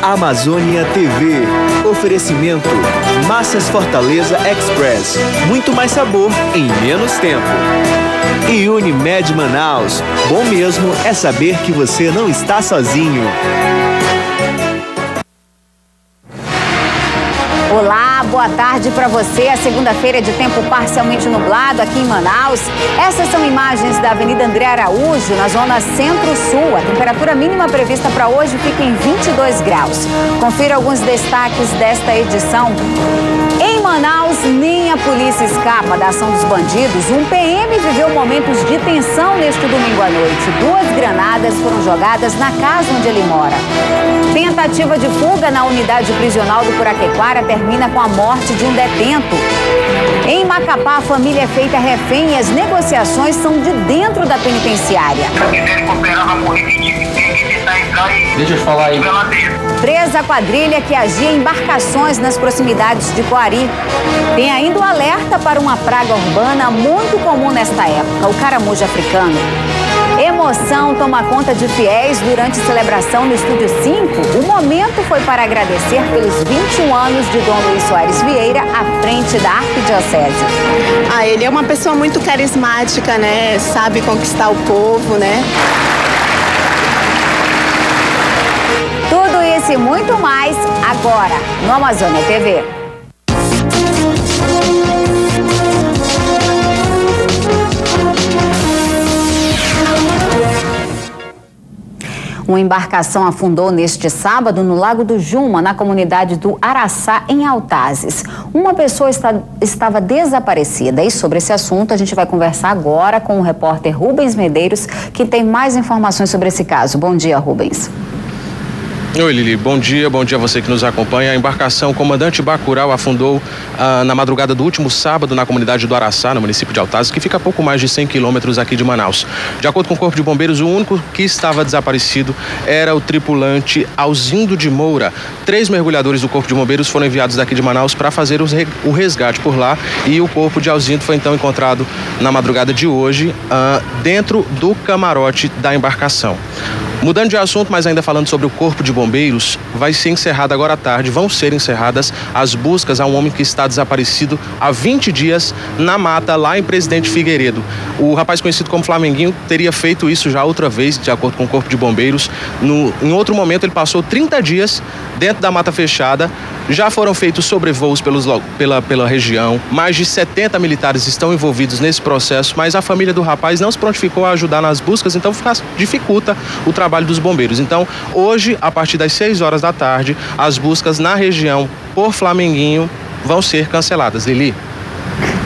Amazônia TV. Oferecimento Massas Fortaleza Express. Muito mais sabor em menos tempo. E Unimed Manaus. Bom mesmo é saber que você não está sozinho. Olá, boa tarde para você. A segunda-feira é de tempo parcialmente nublado aqui em Manaus. Essas são imagens da Avenida André Araújo, na zona centro-sul. A temperatura mínima prevista para hoje fica em 22 graus. Confira alguns destaques desta edição. Em Manaus, nem a polícia escapa da ação dos bandidos. Um PM viveu momentos de tensão neste domingo à noite. 2 granadas foram jogadas na casa onde ele mora. Tentativa de fuga na unidade prisional do Puraquequara termina com a morte de um detento. Em Macapá, a família é feita refém e as negociações são de dentro da penitenciária. Deixa eu falar aí. Presa a quadrilha que agia em embarcações nas proximidades de Coari. Tem ainda um alerta para uma praga urbana muito comum nesta época, o caramujo africano. Emoção toma conta de fiéis durante celebração no Estúdio 5. O momento foi para agradecer pelos 21 anos de Dom Luiz Soares Vieira à frente da Arquidiocese. Ele é uma pessoa muito carismática, né? Sabe conquistar o povo, né? Tudo isso e muito mais agora no Amazônia TV. Uma embarcação afundou neste sábado no Lago do Juma, na comunidade do Araçá, em Altazes. Uma pessoa estava desaparecida e sobre esse assunto a gente vai conversar agora com o repórter Rubens Medeiros, que tem mais informações sobre esse caso. Bom dia, Rubens. Oi, Lili, bom dia a você que nos acompanha. A embarcação Comandante Bacurau afundou na madrugada do último sábado na comunidade do Araçá, no município de Altazes, que fica a pouco mais de 100 quilômetros aqui de Manaus. De acordo com o Corpo de Bombeiros, o único que estava desaparecido era o tripulante Alzindo de Moura. 3 mergulhadores do Corpo de Bombeiros foram enviados daqui de Manaus para fazer o resgate por lá e o corpo de Alzindo foi então encontrado na madrugada de hoje dentro do camarote da embarcação. Mudando de assunto, mas ainda falando sobre o Corpo de Bombeiros, vai ser encerrada agora à tarde, vão ser encerradas as buscas a um homem que está desaparecido há 20 dias na mata, lá em Presidente Figueiredo. O rapaz conhecido como Flamenguinho teria feito isso já outra vez, de acordo com o Corpo de Bombeiros. Em outro momento, ele passou 30 dias dentro da mata fechada. Já foram feitos sobrevoos pela região, mais de 70 militares estão envolvidos nesse processo, mas a família do rapaz não se prontificou a ajudar nas buscas, então dificulta o trabalho dos bombeiros. Então, hoje, a partir das 6 horas da tarde, as buscas na região por Flamenguinho vão ser canceladas. Lili.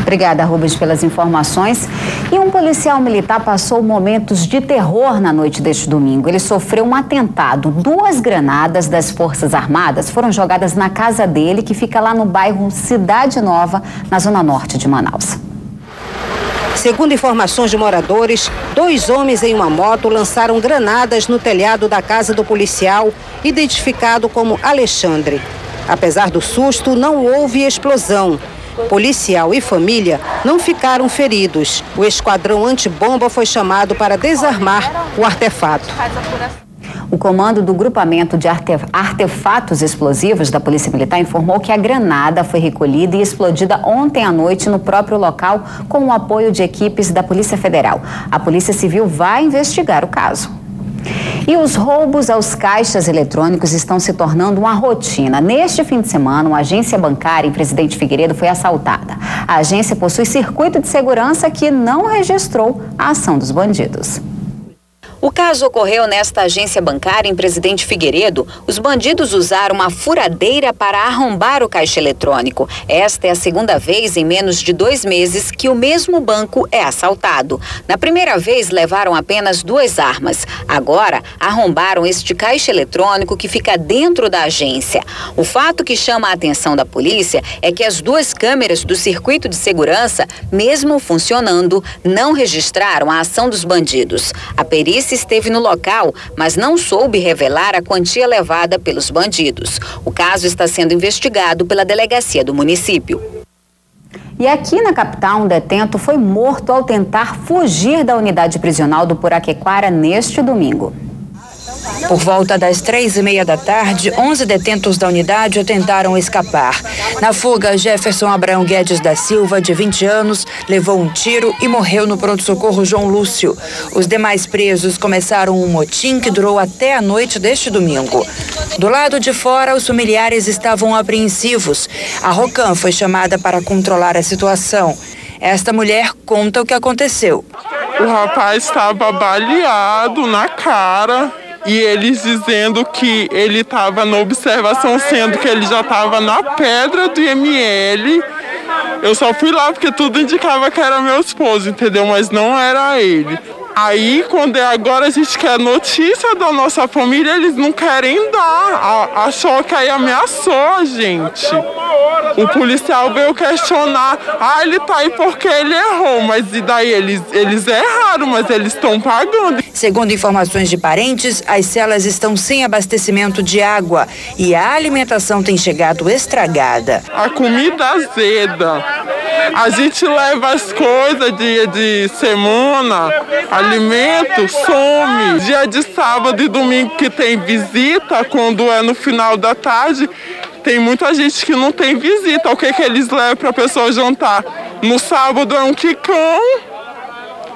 Obrigada, Rubens, pelas informações. E um policial militar passou momentos de terror na noite deste domingo. Ele sofreu um atentado. 2 granadas das Forças Armadas foram jogadas na casa dele, que fica lá no bairro Cidade Nova, na zona norte de Manaus. Segundo informações de moradores, 2 homens em uma moto lançaram granadas no telhado da casa do policial, identificado como Alexandre. Apesar do susto, não houve explosão. Policial e família não ficaram feridos. O esquadrão antibomba foi chamado para desarmar o artefato. O comando do grupamento de artefatos explosivos da Polícia Militar informou que a granada foi recolhida e explodida ontem à noite no próprio local com o apoio de equipes da Polícia Federal. A Polícia Civil vai investigar o caso. E os roubos aos caixas eletrônicos estão se tornando uma rotina. Neste fim de semana, uma agência bancária em Presidente Figueiredo foi assaltada. A agência possui circuito de segurança que não registrou a ação dos bandidos. O caso ocorreu nesta agência bancária em Presidente Figueiredo. Os bandidos usaram uma furadeira para arrombar o caixa eletrônico. Esta é a segunda vez em menos de 2 meses que o mesmo banco é assaltado. Na primeira vez, levaram apenas 2 armas. Agora, arrombaram este caixa eletrônico que fica dentro da agência. O fato que chama a atenção da polícia é que as 2 câmeras do circuito de segurança, mesmo funcionando, não registraram a ação dos bandidos. A perícia esteve no local, mas não soube revelar a quantia levada pelos bandidos. O caso está sendo investigado pela delegacia do município. E aqui na capital, um detento foi morto ao tentar fugir da unidade prisional do Puraquequara neste domingo. Por volta das 3h30 da tarde, 11 detentos da unidade tentaram escapar. Na fuga, Jefferson Abraão Guedes da Silva, de 20 anos, levou um tiro e morreu no pronto-socorro João Lúcio. Os demais presos começaram um motim que durou até a noite deste domingo. Do lado de fora, os familiares estavam apreensivos. A Rocan foi chamada para controlar a situação. Esta mulher conta o que aconteceu. O rapaz estava baleado na cara e eles dizendo que ele estava na observação, sendo que ele já estava na pedra do IML. Eu só fui lá porque tudo indicava que era meu esposo, entendeu? Mas não era ele. Aí, quando agora a gente quer notícia da nossa família, eles não querem dar. A Choque aí ameaçou a gente. O policial veio questionar. Ele tá aí porque ele errou. Mas e daí? Eles erraram, mas eles estão pagando. Segundo informações de parentes, as celas estão sem abastecimento de água e a alimentação tem chegado estragada. A comida azeda. A gente leva as coisas dia de semana, alimento, some. Dia de sábado e domingo que tem visita, quando é no final da tarde, tem muita gente que não tem visita. O que eles levam para a pessoa jantar? No sábado é um quicão,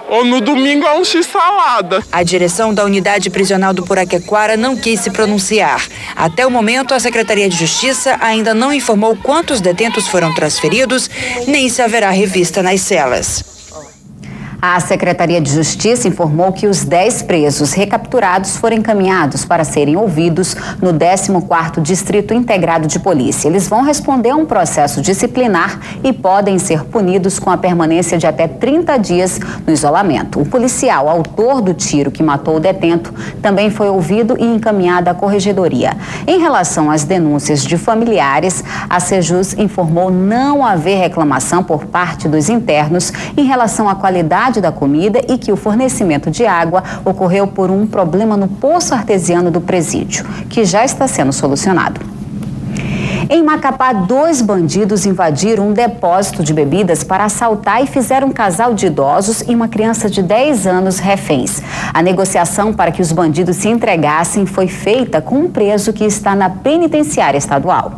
ou no domingo é um x-salada. A direção da unidade prisional do Puraquequara não quis se pronunciar. Até o momento, a Secretaria de Justiça ainda não informou quantos detentos foram transferidos, nem se haverá revista nas celas. A Secretaria de Justiça informou que os 10 presos recapturados foram encaminhados para serem ouvidos no 14º Distrito Integrado de Polícia. Eles vão responder a um processo disciplinar e podem ser punidos com a permanência de até 30 dias no isolamento. O policial, autor do tiro que matou o detento, também foi ouvido e encaminhado à corregedoria. Em relação às denúncias de familiares, a Sejus informou não haver reclamação por parte dos internos em relação à qualidade da comida e que o fornecimento de água ocorreu por um problema no poço artesiano do presídio, que já está sendo solucionado. Em Macapá, 2 bandidos invadiram um depósito de bebidas para assaltar e fizeram um casal de idosos e uma criança de 10 anos reféns. A negociação para que os bandidos se entregassem foi feita com um preso que está na penitenciária estadual.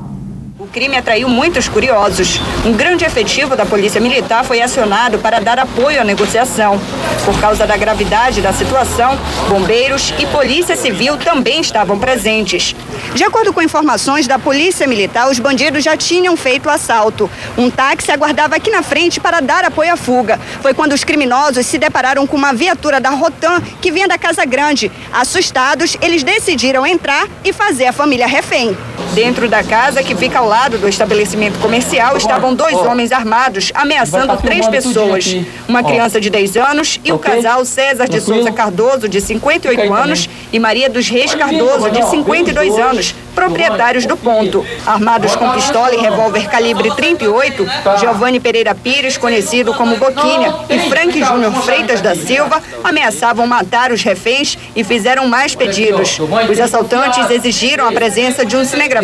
O crime atraiu muitos curiosos. Um grande efetivo da Polícia Militar foi acionado para dar apoio à negociação. Por causa da gravidade da situação, bombeiros e Polícia Civil também estavam presentes. De acordo com informações da Polícia Militar, os bandidos já tinham feito o assalto. Um táxi aguardava aqui na frente para dar apoio à fuga. Foi quando os criminosos se depararam com uma viatura da Rotan que vinha da Casa Grande. Assustados, eles decidiram entrar e fazer a família refém. Dentro da casa, que fica ao lado do estabelecimento comercial, estavam 2 homens armados ameaçando 3 pessoas. Uma criança de 10 anos e o casal César de Souza Cardoso, de 58 anos, e Maria dos Reis Cardoso, de 52 anos, proprietários do ponto. Armados com pistola e revólver calibre 38, Giovanni Pereira Pires, conhecido como Boquinha, e Frank Júnior Freitas da Silva ameaçavam matar os reféns e fizeram mais pedidos. Os assaltantes exigiram a presença de um cinegrafista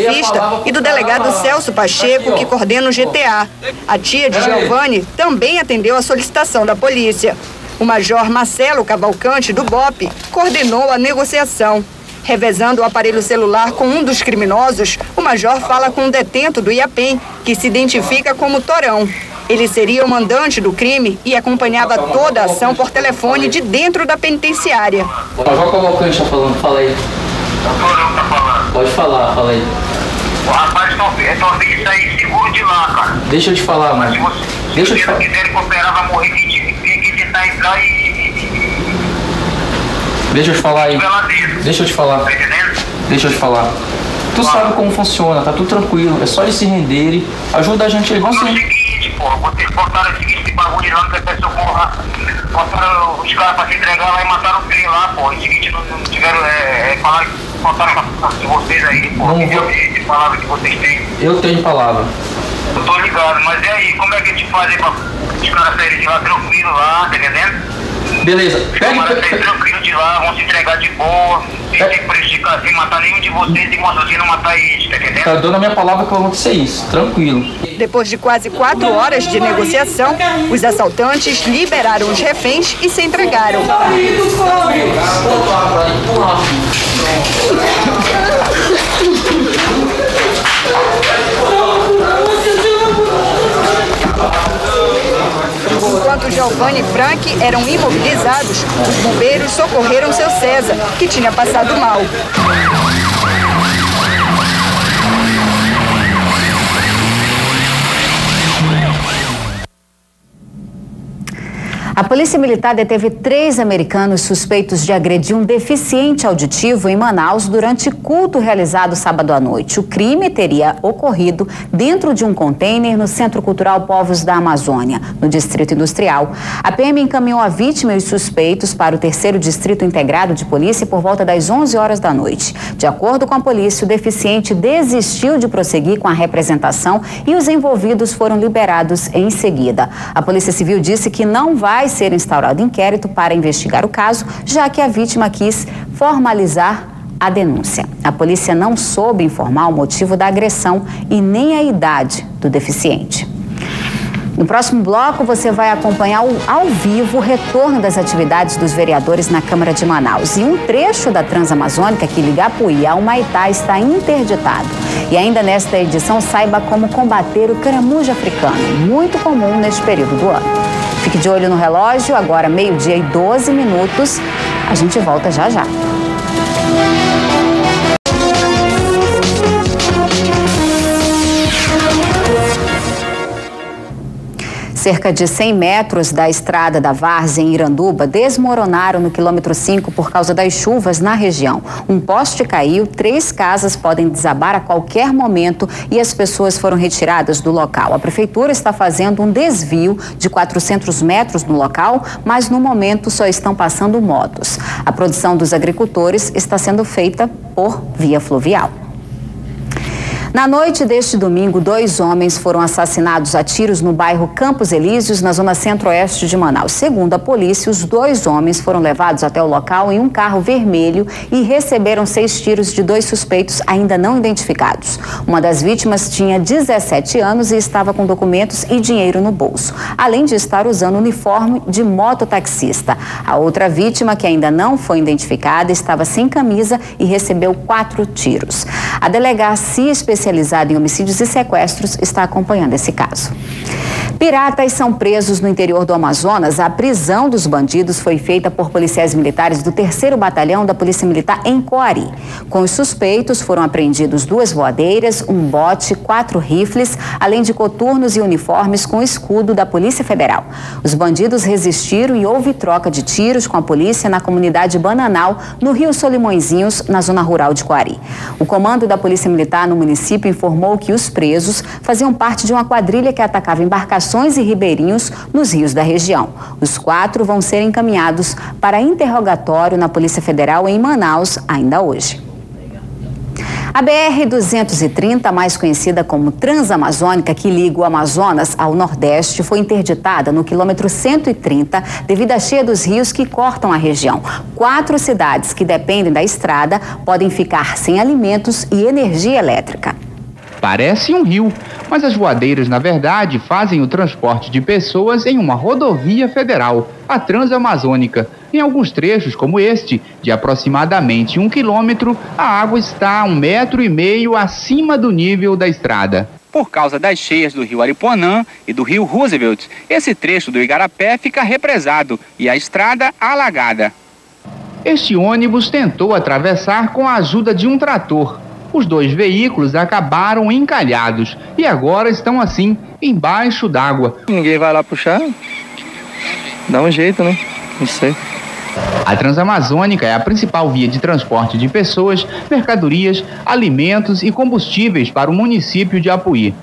e do delegado Celso Pacheco, que coordena o GTA. A tia de Giovanni também atendeu a solicitação da polícia. O major Marcelo Cavalcante, do BOPE, coordenou a negociação. Revezando o aparelho celular com um dos criminosos, o major fala com um detento do IAPEM, que se identifica como Torão. Ele seria o mandante do crime e acompanhava toda a ação por telefone de dentro da penitenciária. O major Cavalcante está falando, fala aí. O Torão está falando. Pode falar, fala aí. O rapaz só vem sair seguro de lá, cara. Deixa eu te falar, mano. Se vocês quiserem cooperar, vai morrer quem tentar entrar Deixa eu te falar aí. Deixa eu te falar. Tá entendendo? Deixa eu te falar. Tu sabe como funciona, tá tudo tranquilo. É só eles se renderem. Ajuda a gente aí, vamos sim. É o seguinte, porra. Vocês botaram esse bagulho lá no PPS Socorro. Botaram os caras pra se entregar lá e mataram o trem lá, porra. E seguinte, não tiveram. Botaram de vocês aí, porra. Que palavra que vocês têm? Eu tenho palavra. Eu tô ligado, mas e aí? Como é que a gente faz aí pra os caras saírem de lá tranquilo lá, tá entendendo? Beleza, pega tranquilo de lá, vão se entregar de boa, sem prejudicar, sem matar nenhum de vocês e você não matar eles, tá entendendo? Tá dando a minha palavra que vai acontecer isso, tranquilo. Depois de quase 4 horas de negociação, os assaltantes liberaram os reféns e se entregaram. Galvani e Frank eram imobilizados, os bombeiros socorreram seu César, que tinha passado mal. A Polícia Militar deteve 3 americanos suspeitos de agredir um deficiente auditivo em Manaus durante culto realizado sábado à noite. O crime teria ocorrido dentro de um container no Centro Cultural Povos da Amazônia, no Distrito Industrial. A PM encaminhou a vítima e os suspeitos para o 3º Distrito Integrado de Polícia por volta das 11 horas da noite. De acordo com a polícia, o deficiente desistiu de prosseguir com a representação e os envolvidos foram liberados em seguida. A Polícia Civil disse que não vai ser instaurado inquérito para investigar o caso, já que a vítima quis formalizar a denúncia. A polícia não soube informar o motivo da agressão e nem a idade do deficiente. No próximo bloco, você vai acompanhar ao vivo o retorno das atividades dos vereadores na Câmara de Manaus. E um trecho da Transamazônica que liga Apuí ao Humaitá está interditado. E ainda nesta edição, saiba como combater o caramujo africano, muito comum neste período do ano. Fique de olho no relógio, agora 12:12. A gente volta já já. Cerca de 100 metros da estrada da Várzea em Iranduba desmoronaram no quilômetro 5 por causa das chuvas na região. Um poste caiu, 3 casas podem desabar a qualquer momento e as pessoas foram retiradas do local. A prefeitura está fazendo um desvio de 400 metros no local, mas no momento só estão passando motos. A produção dos agricultores está sendo feita por via fluvial. Na noite deste domingo, 2 homens foram assassinados a tiros no bairro Campos Elíseos, na zona centro-oeste de Manaus. Segundo a polícia, os 2 homens foram levados até o local em um carro vermelho e receberam 6 tiros de 2 suspeitos ainda não identificados. Uma das vítimas tinha 17 anos e estava com documentos e dinheiro no bolso, além de estar usando uniforme de mototaxista. A outra vítima, que ainda não foi identificada, estava sem camisa e recebeu 4 tiros. A delegacia especializada em homicídios e sequestros está acompanhando esse caso. Piratas são presos no interior do Amazonas. A prisão dos bandidos foi feita por policiais militares do 3º Batalhão da Polícia Militar em Coari. Com os suspeitos foram apreendidos 2 voadeiras, um bote, 4 rifles, além de coturnos e uniformes com escudo da Polícia Federal. Os bandidos resistiram e houve troca de tiros com a polícia na comunidade Bananal, no Rio Solimõezinhos, na zona rural de Coari. O comando da Polícia Militar no município informou que os presos faziam parte de uma quadrilha que atacava embarcações e ribeirinhos nos rios da região. Os 4 vão ser encaminhados para interrogatório na Polícia Federal em Manaus ainda hoje. A BR-230, mais conhecida como Transamazônica, que liga o Amazonas ao Nordeste, foi interditada no quilômetro 130 devido à cheia dos rios que cortam a região. 4 cidades que dependem da estrada podem ficar sem alimentos e energia elétrica. Parece um rio, mas as voadeiras, na verdade, fazem o transporte de pessoas em uma rodovia federal, a Transamazônica. Em alguns trechos, como este, de aproximadamente 1 quilômetro, a água está a 1,5 metro acima do nível da estrada. Por causa das cheias do rio Aripuanã e do rio Roosevelt, esse trecho do Igarapé fica represado e a estrada alagada. Este ônibus tentou atravessar com a ajuda de um trator. Os 2 veículos acabaram encalhados e agora estão assim, embaixo d'água. Ninguém vai lá puxar? Dá um jeito, né? Não sei. A Transamazônica é a principal via de transporte de pessoas, mercadorias, alimentos e combustíveis para o município de Apuí.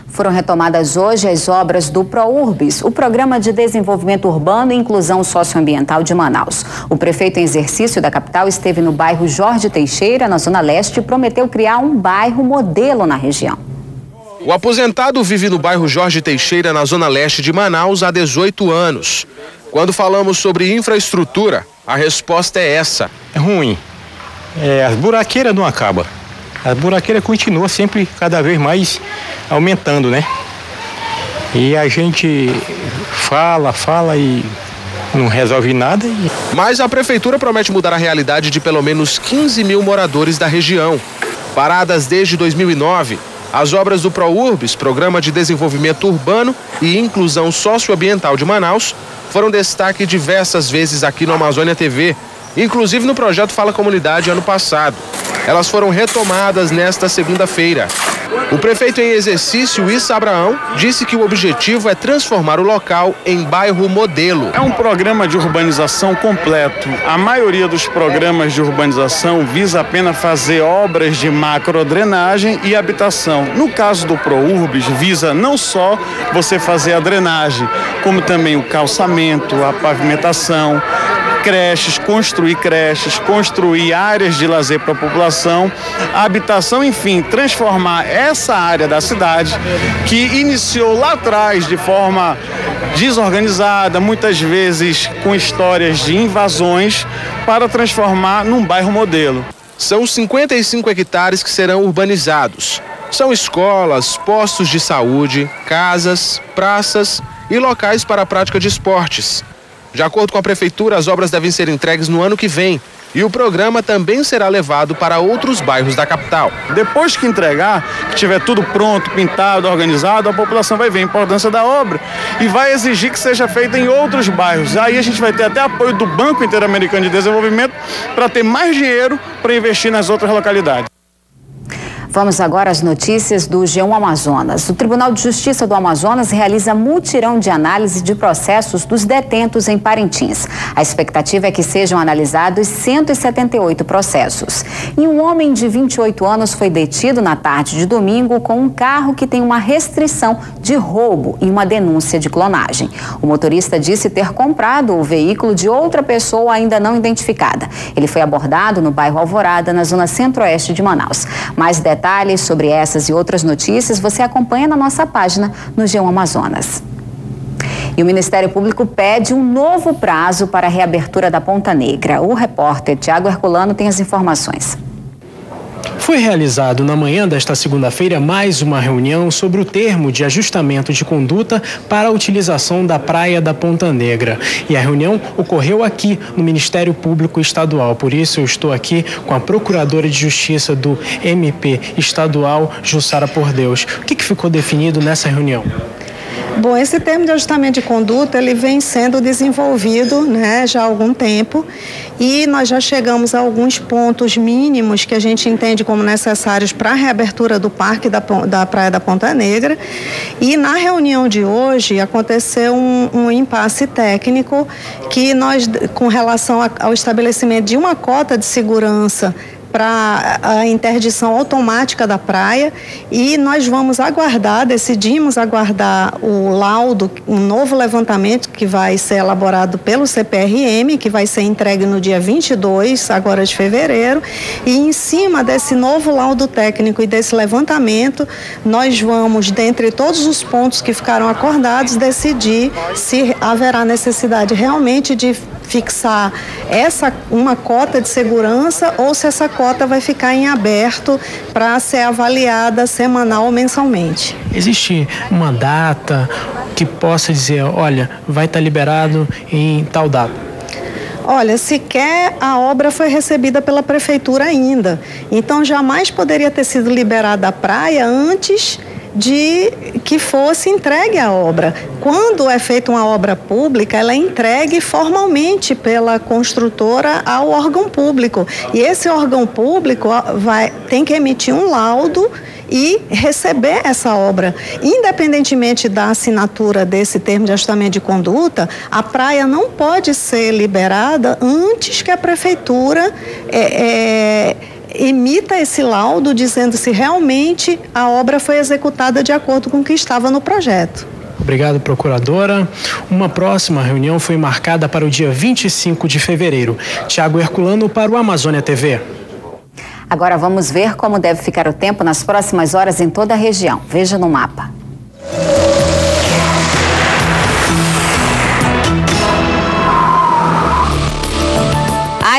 Foram retomadas hoje as obras do ProUrbis, o Programa de Desenvolvimento Urbano e Inclusão Socioambiental de Manaus. O prefeito em exercício da capital esteve no bairro Jorge Teixeira, na Zona Leste, e prometeu criar um bairro modelo na região. O aposentado vive no bairro Jorge Teixeira, na Zona Leste de Manaus, há 18 anos. Quando falamos sobre infraestrutura, a resposta é essa. É ruim. As buraqueiras não acabam. A buraqueira continua sempre cada vez mais aumentando, né? E a gente fala e não resolve nada. Mas a prefeitura promete mudar a realidade de pelo menos 15 mil moradores da região. Paradas desde 2009, As obras do ProUrbis, Programa de Desenvolvimento Urbano e Inclusão Socioambiental de Manaus, foram destaque diversas vezes aqui no Amazônia TV, inclusive no projeto Fala Comunidade ano passado. Elas foram retomadas nesta segunda-feira. O prefeito em exercício, Issa Abraão, disse que o objetivo é transformar o local em bairro modelo. É um programa de urbanização completo. A maioria dos programas de urbanização visa apenas fazer obras de macrodrenagem e habitação. No caso do ProUrbis, visa não só você fazer a drenagem, como também o calçamento, a pavimentação, creches, construir áreas de lazer para a população, a habitação, enfim, transformar essa área da cidade que iniciou lá atrás de forma desorganizada, muitas vezes com histórias de invasões, para transformar num bairro modelo. São 55 hectares que serão urbanizados. São escolas, postos de saúde, casas, praças e locais para a prática de esportes. De acordo com a prefeitura, as obras devem ser entregues no ano que vem e o programa também será levado para outros bairros da capital. Depois que entregar, que tiver tudo pronto, pintado, organizado, a população vai ver a importância da obra e vai exigir que seja feita em outros bairros. Aí a gente vai ter até apoio do Banco Interamericano de Desenvolvimento para ter mais dinheiro para investir nas outras localidades. Vamos agora às notícias do G1 Amazonas. O Tribunal de Justiça do Amazonas realiza mutirão de análise de processos dos detentos em Parintins. A expectativa é que sejam analisados 178 processos. E um homem de 28 anos foi detido na tarde de domingo com um carro que tem uma restrição de roubo e uma denúncia de clonagem. O motorista disse ter comprado o veículo de outra pessoa ainda não identificada. Ele foi abordado no bairro Alvorada, na zona centro-oeste de Manaus. Mais detalhes sobre essas e outras notícias você acompanha na nossa página no G1 Amazonas. E o Ministério Público pede um novo prazo para a reabertura da Ponta Negra. O repórter Tiago Herculano tem as informações. Foi realizado na manhã desta segunda-feira mais uma reunião sobre o termo de ajustamento de conduta para a utilização da praia da Ponta Negra. E a reunião ocorreu aqui no Ministério Público Estadual. Por isso eu estou aqui com a Procuradora de Justiça do MP Estadual, Jussara Pordeus. O que ficou definido nessa reunião? Bom, esse termo de ajustamento de conduta, ele vem sendo desenvolvido, né, já há algum tempo, e nós já chegamos a alguns pontos mínimos que a gente entende como necessários para a reabertura do parque da Praia da Ponta Negra. E na reunião de hoje aconteceu um impasse técnico que nós, com relação ao estabelecimento de uma cota de segurança para a interdição automática da praia, e nós vamos decidimos aguardar o laudo, um novo levantamento que vai ser elaborado pelo CPRM, que vai ser entregue no dia 22, agora de fevereiro, e em cima desse novo laudo técnico e desse levantamento, nós vamos, dentre todos os pontos que ficaram acordados, decidir se haverá necessidade realmente de fixar uma cota de segurança ou se essa cota vai ficar em aberto para ser avaliada semanal ou mensalmente. Existe uma data que possa dizer, olha, vai estar liberado em tal data? Olha, sequer a obra foi recebida pela prefeitura ainda. Então, jamais poderia ter sido liberada a praia antes de que fosse entregue a obra. Quando é feita uma obra pública, ela é entregue formalmente pela construtora ao órgão público. E esse órgão público tem que emitir um laudo e receber essa obra. Independentemente da assinatura desse termo de ajustamento de conduta, a praia não pode ser liberada antes que a prefeitura emita esse laudo dizendo se realmente a obra foi executada de acordo com o que estava no projeto. Obrigado, procuradora. Uma próxima reunião foi marcada para o dia 25 de fevereiro. Tiago Herculano para o Amazônia TV. Agora vamos ver como deve ficar o tempo nas próximas horas em toda a região. Veja no mapa.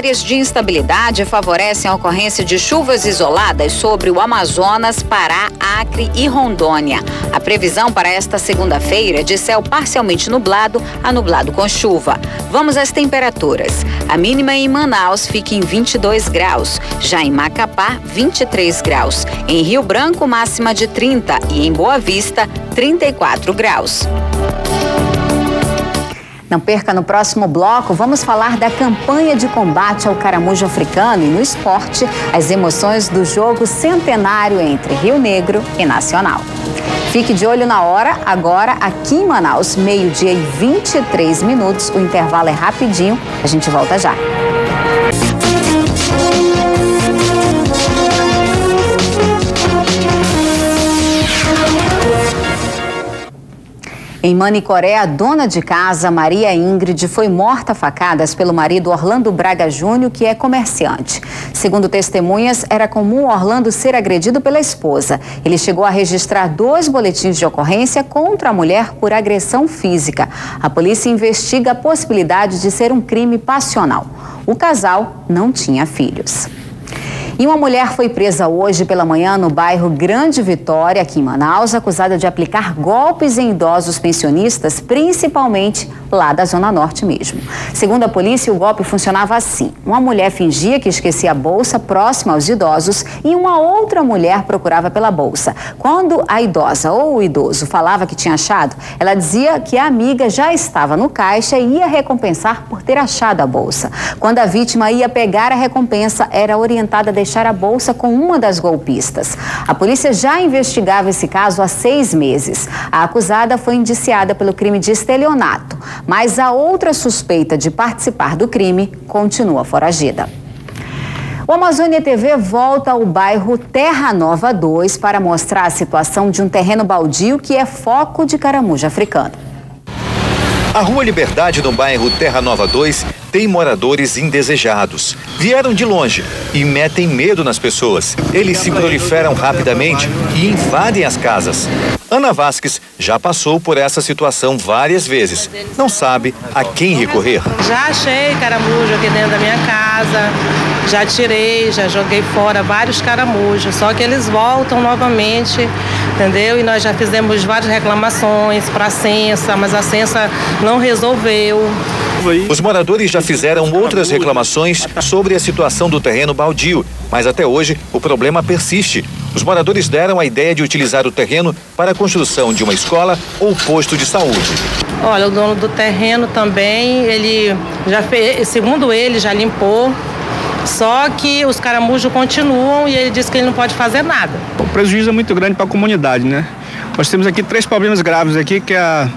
áreas de instabilidade favorecem a ocorrência de chuvas isoladas sobre o Amazonas, Pará, Acre e Rondônia. A previsão para esta segunda-feira é de céu parcialmente nublado a nublado com chuva. Vamos às temperaturas. A mínima em Manaus fica em 22 graus, já em Macapá, 23 graus. Em Rio Branco, máxima de 30 e em Boa Vista, 34 graus. Não perca, no próximo bloco, vamos falar da campanha de combate ao caramujo africano e no esporte, as emoções do jogo centenário entre Rio Negro e Nacional. Fique de olho na hora, agora aqui em Manaus, 12h e 23 minutos, o intervalo é rapidinho, a gente volta já. Em Manicoré, a dona de casa, Maria Ingrid, foi morta a facadas pelo marido Orlando Braga Júnior, que é comerciante. Segundo testemunhas, era comum Orlando ser agredido pela esposa. Ele chegou a registrar 2 boletins de ocorrência contra a mulher por agressão física. A polícia investiga a possibilidade de ser um crime passional. O casal não tinha filhos. E uma mulher foi presa hoje pela manhã no bairro Grande Vitória, aqui em Manaus, acusada de aplicar golpes em idosos pensionistas, principalmente lá da Zona Norte mesmo. Segundo a polícia, o golpe funcionava assim. Uma mulher fingia que esquecia a bolsa próxima aos idosos e uma outra mulher procurava pela bolsa. Quando a idosa ou o idoso falava que tinha achado, ela dizia que a amiga já estava no caixa e ia recompensar por ter achado a bolsa. Quando a vítima ia pegar a recompensa, era orientada a deixar a bolsa com uma das golpistas. A polícia já investigava esse caso há 6 meses. A acusada foi indiciada pelo crime de estelionato, mas a outra suspeita de participar do crime continua foragida. O Amazônia TV volta ao bairro Terra Nova 2 para mostrar a situação de um terreno baldio que é foco de caramujo africano. A Rua Liberdade, no bairro Terra Nova 2, tem moradores indesejados. Vieram de longe e metem medo nas pessoas. Eles se proliferam rapidamente e invadem as casas. Ana Vasques já passou por essa situação várias vezes. Não sabe a quem recorrer. Já achei caramujo aqui dentro da minha casa, já tirei, já joguei fora vários caramujos, só que eles voltam novamente, entendeu? E nós já fizemos várias reclamações para a Censa, mas a Censa não resolveu. Os moradores já fizeram outras reclamações sobre a situação do terreno baldio, mas até hoje o problema persiste. Os moradores deram a ideia de utilizar o terreno para a construção de uma escola ou posto de saúde. Olha, o dono do terreno também, ele já fez, segundo ele, já limpou, só que os caramujos continuam e ele disse que ele não pode fazer nada. O prejuízo é muito grande para a comunidade, né? Nós temos aqui 3 problemas graves aqui, que é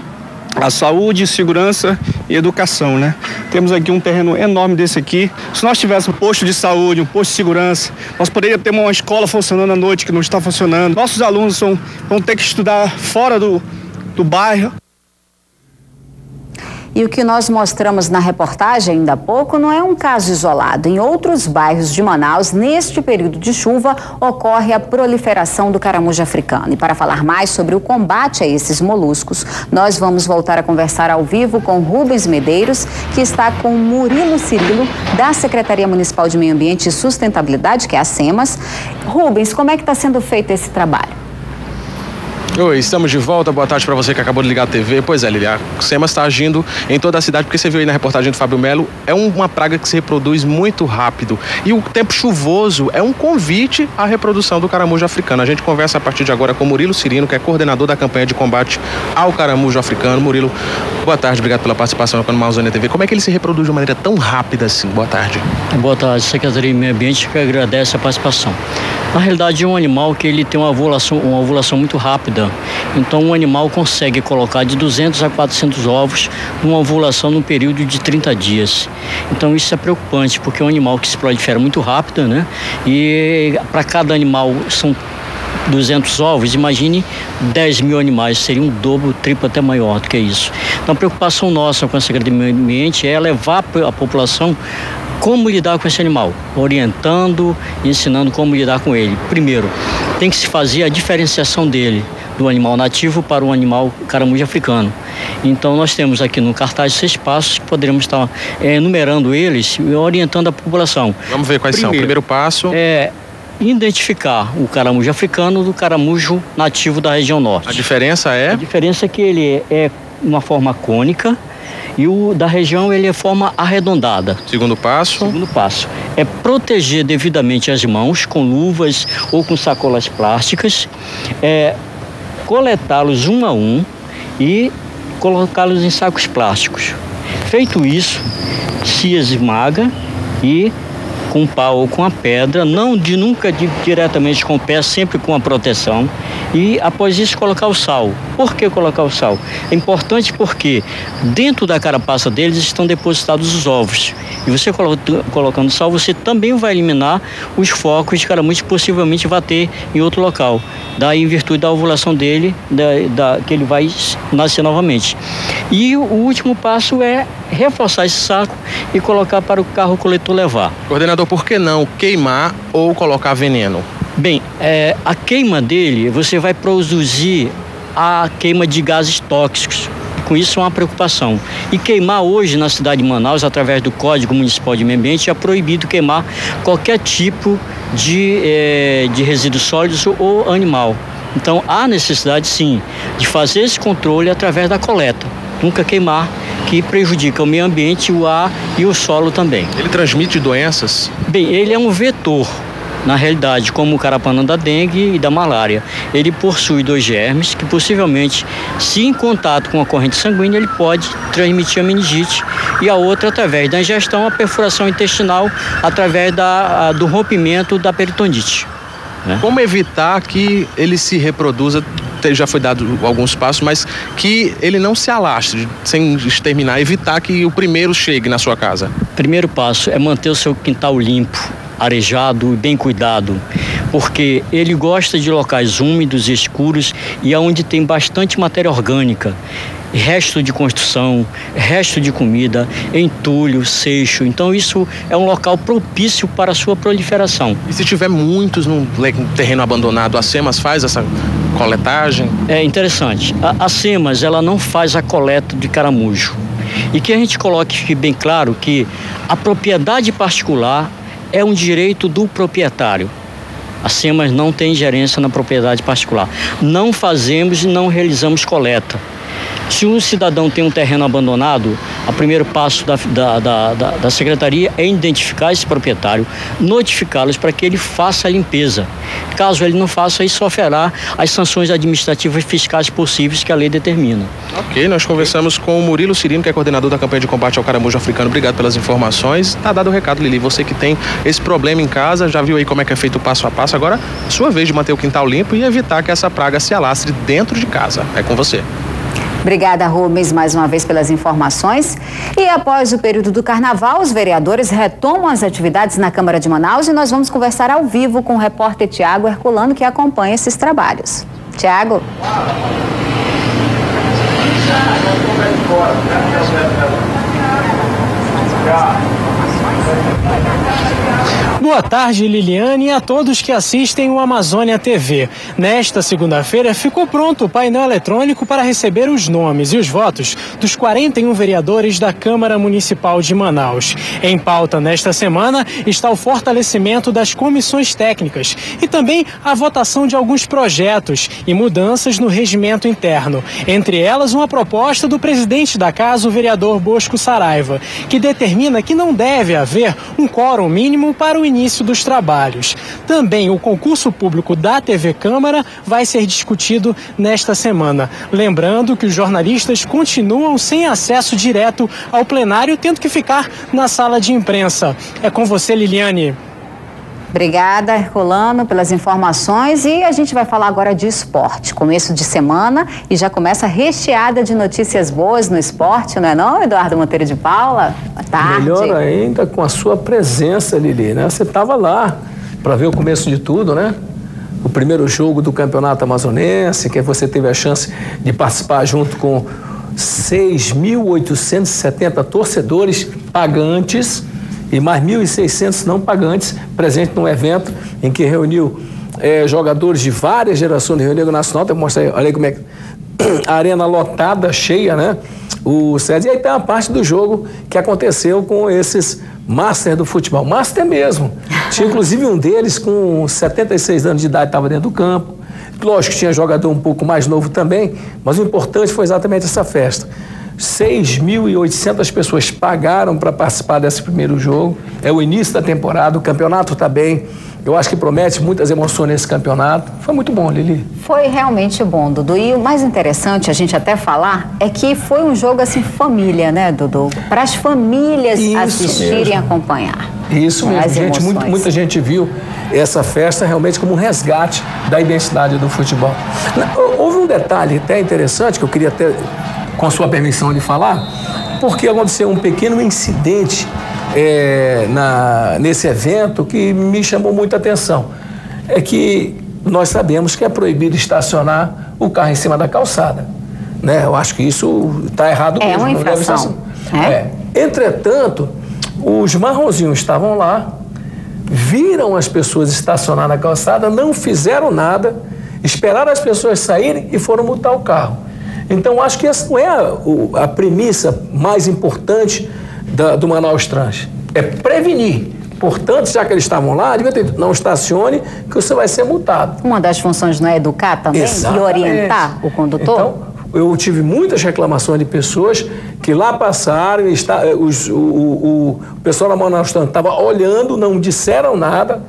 a saúde, segurança e educação, né? Temos aqui um terreno enorme desse aqui. Se nós tivéssemos um posto de saúde, um posto de segurança, nós poderíamos ter uma escola funcionando à noite que não está funcionando. Nossos alunos vão ter que estudar fora do bairro. E o que nós mostramos na reportagem ainda há pouco não é um caso isolado. Em outros bairros de Manaus, neste período de chuva, ocorre a proliferação do caramujo africano. E para falar mais sobre o combate a esses moluscos, nós vamos voltar a conversar ao vivo com Rubens Medeiros, que está com Murilo Cirilo, da Secretaria Municipal de Meio Ambiente e Sustentabilidade, que é a SEMAS. Rubens, como é que está sendo feito esse trabalho? Oi, estamos de volta. Boa tarde para você que acabou de ligar a TV. Pois é, Lili, a SEMAS está agindo em toda a cidade, porque você viu aí na reportagem do Fábio Melo, é uma praga que se reproduz muito rápido. E o tempo chuvoso é um convite à reprodução do caramujo africano. A gente conversa a partir de agora com Murilo Cirino, que é coordenador da campanha de combate ao caramujo africano. Murilo, boa tarde, obrigado pela participação aqui no Amazônia TV. Como é que ele se reproduz de uma maneira tão rápida assim? Boa tarde. Boa tarde, Secretaria de Meio Ambiente, que agradece a participação. Na realidade, é um animal que ele tem uma ovulação muito rápida. Então, um animal consegue colocar de 200 a 400 ovos numa ovulação num período de 30 dias. Então, isso é preocupante, porque é um animal que se prolifera muito rápido, né? E para cada animal são 200 ovos, imagine 10 mil animais, seria um dobro, triplo até maior do que isso. Então, a preocupação nossa com a Secretaria de Meio Ambiente é levar a população como lidar com esse animal, orientando e ensinando como lidar com ele. Primeiro, tem que se fazer a diferenciação dele do animal nativo para o animal caramujo africano. Então nós temos aqui no cartaz 6 passos que poderemos estar enumerando eles e orientando a população. Vamos ver quais são. O primeiro passo é identificar o caramujo africano do caramujo nativo da região norte. A diferença é? A diferença é que ele é uma forma cônica e o da região ele é forma arredondada. Segundo passo? Segundo passo é proteger devidamente as mãos com luvas ou com sacolas plásticas, coletá-los um a um e colocá-los em sacos plásticos. Feito isso, se esmaga e com pau ou com a pedra, nunca diretamente com o pé, sempre com a proteção. E após isso colocar o sal. Por que colocar o sal? É importante porque dentro da carapaça deles estão depositados os ovos. E você colocando sal, você também vai eliminar os focos de caramujo que possivelmente vai ter em outro local. Daí, em virtude da ovulação dele, que ele vai nascer novamente. E o último passo é reforçar esse saco e colocar para o carro coletor levar. Coordenador, por que não queimar ou colocar veneno? Bem, a queima dele, você vai produzir a queima de gases tóxicos. Com isso é uma preocupação. E queimar hoje na cidade de Manaus, através do Código Municipal de Meio Ambiente, é proibido queimar qualquer tipo de resíduos sólidos ou animal. Então há necessidade sim de fazer esse controle através da coleta. Nunca queimar, que prejudica o meio ambiente, o ar e o solo também. Ele transmite doenças? Bem, ele é um vetor. Na realidade, como o carapanã da dengue e da malária. Ele possui 2 germes que possivelmente, se em contato com a corrente sanguínea, ele pode transmitir a meningite e a outra através da ingestão, a perfuração intestinal, através do rompimento da peritonite. Como evitar que ele se reproduza? Já foi dado alguns passos, mas que ele não se alastre sem exterminar, evitar que o primeiro chegue na sua casa. Primeiro passo é manter o seu quintal limpo, arejado e bem cuidado, porque ele gosta de locais úmidos e escuros e onde tem bastante matéria orgânica, resto de construção, resto de comida, entulho, seixo. Então isso é um local propício para a sua proliferação. E se tiver muitos num terreno abandonado, a SEMAS faz essa coletagem? É interessante. A SEMAS, ela não faz a coleta de caramujo. E que a gente coloque, fique bem claro que a propriedade particular é um direito do proprietário. A SEMAS não tem ingerência na propriedade particular. Não fazemos e não realizamos coleta. Se um cidadão tem um terreno abandonado, o primeiro passo da secretaria é identificar esse proprietário, notificá-los para que ele faça a limpeza. Caso ele não faça, aí sofrerá as sanções administrativas fiscais possíveis que a lei determina. Ok, nós conversamos com o Murilo Cirino, que é coordenador da campanha de combate ao caramujo africano. Obrigado pelas informações. Tá dado o recado, Lili. Você que tem esse problema em casa, já viu aí como é que é feito o passo a passo. Agora, sua vez de manter o quintal limpo e evitar que essa praga se alastre dentro de casa. É com você. Obrigada, Rubens, mais uma vez pelas informações. E após o período do carnaval, os vereadores retomam as atividades na Câmara de Manaus e nós vamos conversar ao vivo com o repórter Tiago Herculano, que acompanha esses trabalhos. Tiago. Boa tarde, Liliane, e a todos que assistem o Amazônia TV. Nesta segunda-feira, ficou pronto o painel eletrônico para receber os nomes e os votos dos 41 vereadores da Câmara Municipal de Manaus. Em pauta nesta semana está o fortalecimento das comissões técnicas e também a votação de alguns projetos e mudanças no regimento interno. Entre elas, uma proposta do presidente da casa, o vereador Bosco Saraiva, que determina que não deve haver um quórum mínimo para o início dos trabalhos. Também o concurso público da TV Câmara vai ser discutido nesta semana. Lembrando que os jornalistas continuam sem acesso direto ao plenário, tendo que ficar na sala de imprensa. É com você, Liliane. Obrigada, Herculano, pelas informações, e a gente vai falar agora de esporte. Começo de semana e já começa recheada de notícias boas no esporte, não é não, Eduardo Monteiro de Paula? Boa tarde. Melhor ainda com a sua presença, Lili, né? Você estava lá para ver o começo de tudo, né? O primeiro jogo do Campeonato Amazonense, que você teve a chance de participar junto com 6.870 torcedores pagantes e mais 1.600 não pagantes presentes num evento em que reuniu jogadores de várias gerações do Rio Negro Nacional. Tem que mostrar aí, olha aí como é que a arena lotada, cheia, né? O César. E aí tem uma parte do jogo que aconteceu com esses Master do futebol. Master mesmo. Tinha inclusive um deles com 76 anos de idade, estava dentro do campo. Lógico que tinha jogador um pouco mais novo também, mas o importante foi exatamente essa festa. 6.800 pessoas pagaram para participar desse primeiro jogo. É o início da temporada, o campeonato está bem. Eu acho que promete muitas emoções nesse campeonato. Foi muito bom, Lili. Foi realmente bom, Dudu. E o mais interessante, a gente até falar, é que foi um jogo assim, família, né, Dudu? Para as famílias assistirem e acompanhar. Isso mesmo, gente, muita gente viu essa festa realmente como um resgate da identidade do futebol. Houve um detalhe até interessante que eu queria até, com a sua permissão, de falar, porque aconteceu um pequeno incidente nesse evento que me chamou muita atenção. É que nós sabemos que é proibido estacionar o carro em cima da calçada, né? Eu acho que isso está errado mesmo. É uma infração. Entretanto, os marronzinhos estavam lá, viram as pessoas estacionar na calçada, não fizeram nada, esperaram as pessoas saírem e foram multar o carro. Então, acho que essa não é a premissa mais importante do Manaus Trans. É prevenir. Portanto, já que eles estavam lá, não estacione, que você vai ser multado. Uma das funções não é educar também? Exatamente. E orientar o condutor? Então, eu tive muitas reclamações de pessoas que lá passaram, o pessoal da Manaus Trans estava olhando, não disseram nada,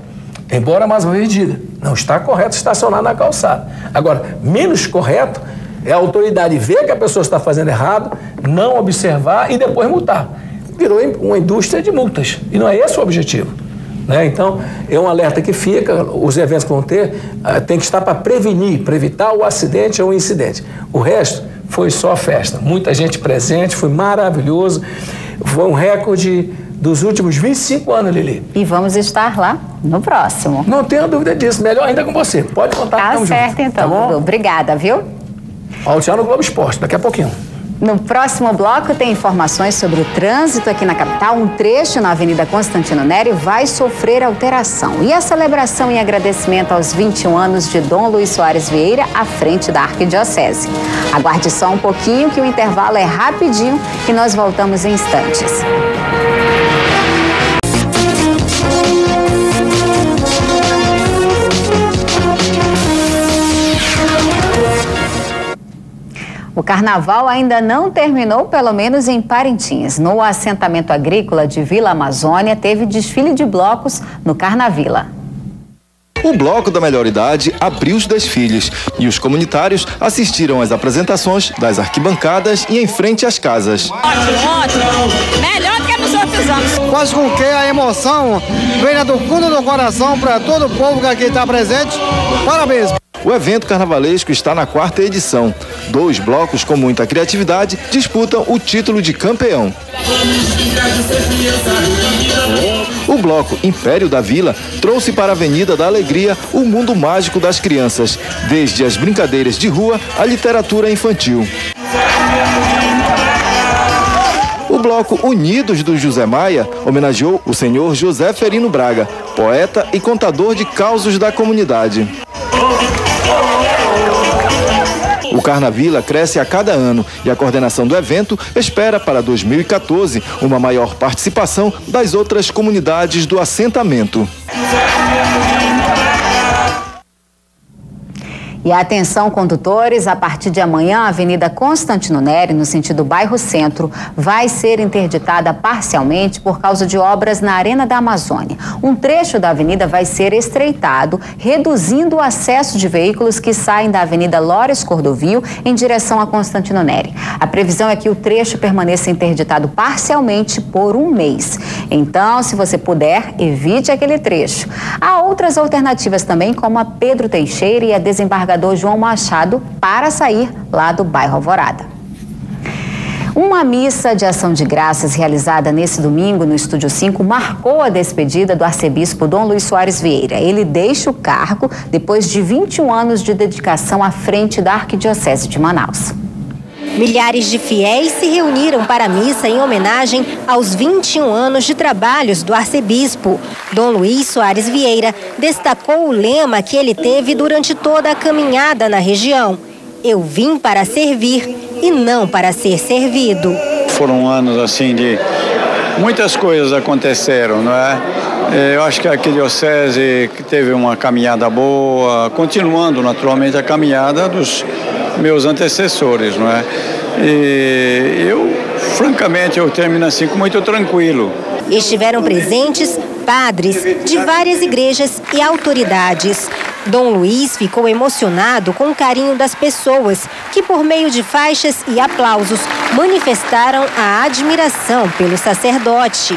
embora mais uma vez diga, não está correto estacionar na calçada. Agora, menos correto é a autoridade ver que a pessoa está fazendo errado, não observar e depois multar. Virou uma indústria de multas. E não é esse o objetivo, né? Então, é um alerta que fica, os eventos que vão ter, tem que estar para prevenir, para evitar o acidente ou o incidente. O resto foi só festa. Muita gente presente, foi maravilhoso. Foi um recorde dos últimos 25 anos, Lili. E vamos estar lá no próximo. Não tenho dúvida disso. Melhor ainda com você. Pode contar. Tá certo, junto, então, tá Dudu. Obrigada, viu? Ao tchau no Globo Esporte, daqui a pouquinho. No próximo bloco tem informações sobre o trânsito aqui na capital. Um trecho na Avenida Constantino Nery vai sofrer alteração. E a celebração em agradecimento aos 21 anos de Dom Luiz Soares Vieira à frente da Arquidiocese. Aguarde só um pouquinho que o intervalo é rapidinho e nós voltamos em instantes. O carnaval ainda não terminou, pelo menos em Parintins. No assentamento agrícola de Vila Amazônia, teve desfile de blocos no Carnavila. O Bloco da Melhor Idade abriu os desfiles e os comunitários assistiram às apresentações das arquibancadas e em frente às casas. Ótimo! Melhor do que nos outros anos. Faz com que a emoção venha do fundo do coração para todo o povo que aqui está presente. Parabéns! O evento carnavalesco está na 4ª edição. 2 blocos com muita criatividade disputam o título de campeão. O bloco Império da Vila trouxe para a Avenida da Alegria o mundo mágico das crianças, desde as brincadeiras de rua à literatura infantil. O bloco Unidos do José Maia homenageou o senhor José Ferino Braga, poeta e contador de causos da comunidade. O Carnavila cresce a cada ano e a coordenação do evento espera para 2014 uma maior participação das outras comunidades do assentamento. E atenção, condutores, a partir de amanhã, a Avenida Constantino Nery, no sentido bairro Centro, vai ser interditada parcialmente por causa de obras na Arena da Amazônia. Um trecho da avenida vai ser estreitado, reduzindo o acesso de veículos que saem da Avenida Lores Cordovil em direção a Constantino Nery. A previsão é que o trecho permaneça interditado parcialmente por um mês. Então, se você puder, evite aquele trecho. Há outras alternativas também, como a Pedro Teixeira e a desembargador João Machado, para sair lá do bairro Alvorada. Uma missa de ação de graças realizada nesse domingo no Estúdio 5 marcou a despedida do arcebispo Dom Luiz Soares Vieira. Ele deixa o cargo depois de 21 anos de dedicação à frente da Arquidiocese de Manaus. Milhares de fiéis se reuniram para a missa em homenagem aos 21 anos de trabalhos do arcebispo. Dom Luiz Soares Vieira destacou o lema que ele teve durante toda a caminhada na região: eu vim para servir e não para ser servido. Foram anos assim de muitas coisas aconteceram, não é? Eu acho que a arquidiocese teve uma caminhada boa, continuando naturalmente a caminhada dos meus antecessores, não é? E eu, francamente, eu termino assim muito tranquilo. Estiveram presentes padres de várias igrejas e autoridades. Dom Luiz ficou emocionado com o carinho das pessoas que, por meio de faixas e aplausos, manifestaram a admiração pelo sacerdote.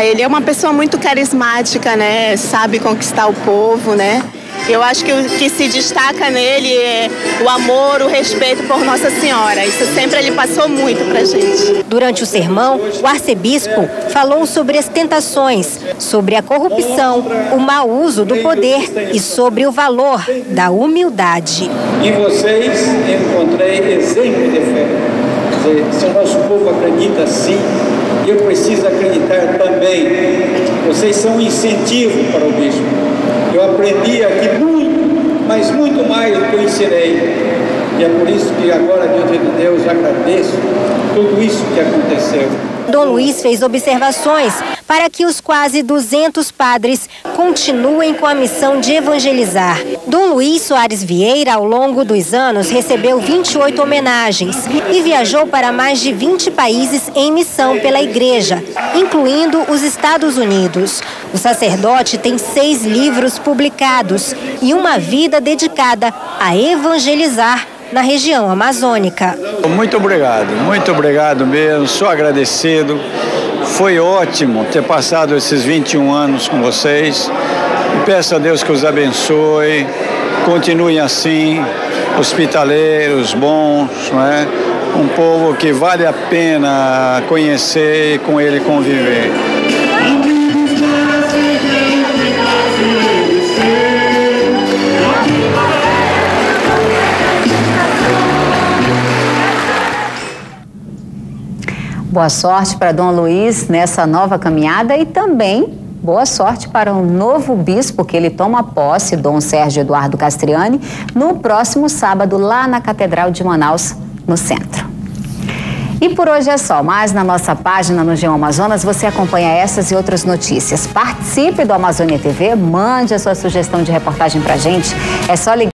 Ele é uma pessoa muito carismática, né? Sabe conquistar o povo, né? Eu acho que o que se destaca nele é o amor, o respeito por Nossa Senhora. Isso sempre ele passou muito pra gente. Durante o sermão, o arcebispo falou sobre as tentações, sobre a corrupção, o mau uso do poder e sobre o valor da humildade. Em vocês encontrei exemplo de fé. Se o nosso povo acredita assim, eu preciso acreditar também. Vocês são um incentivo para o bispo. Eu aprendi aqui muito, mas muito mais do que eu ensinei. E é por isso que agora, diante de Deus, agradeço tudo isso que aconteceu. Dom Luiz fez observações para que os quase 200 padres continuem com a missão de evangelizar. Dom Luiz Soares Vieira, ao longo dos anos, recebeu 28 homenagens e viajou para mais de 20 países em missão pela igreja, incluindo os Estados Unidos. O sacerdote tem 6 livros publicados e uma vida dedicada a evangelizar na região amazônica. Muito obrigado mesmo, sou agradecido. Foi ótimo ter passado esses 21 anos com vocês. E peço a Deus que os abençoe, continuem assim, hospitaleiros, bons, não é? Um povo que vale a pena conhecer e com ele conviver. Boa sorte para Dom Luiz nessa nova caminhada e também boa sorte para o novo bispo que ele toma posse, Dom Sérgio Eduardo Castriani, no próximo sábado lá na Catedral de Manaus, no centro. E por hoje é só, mas na nossa página no G1 Amazonas você acompanha essas e outras notícias. Participe do Amazônia TV, mande a sua sugestão de reportagem pra gente, é só ligar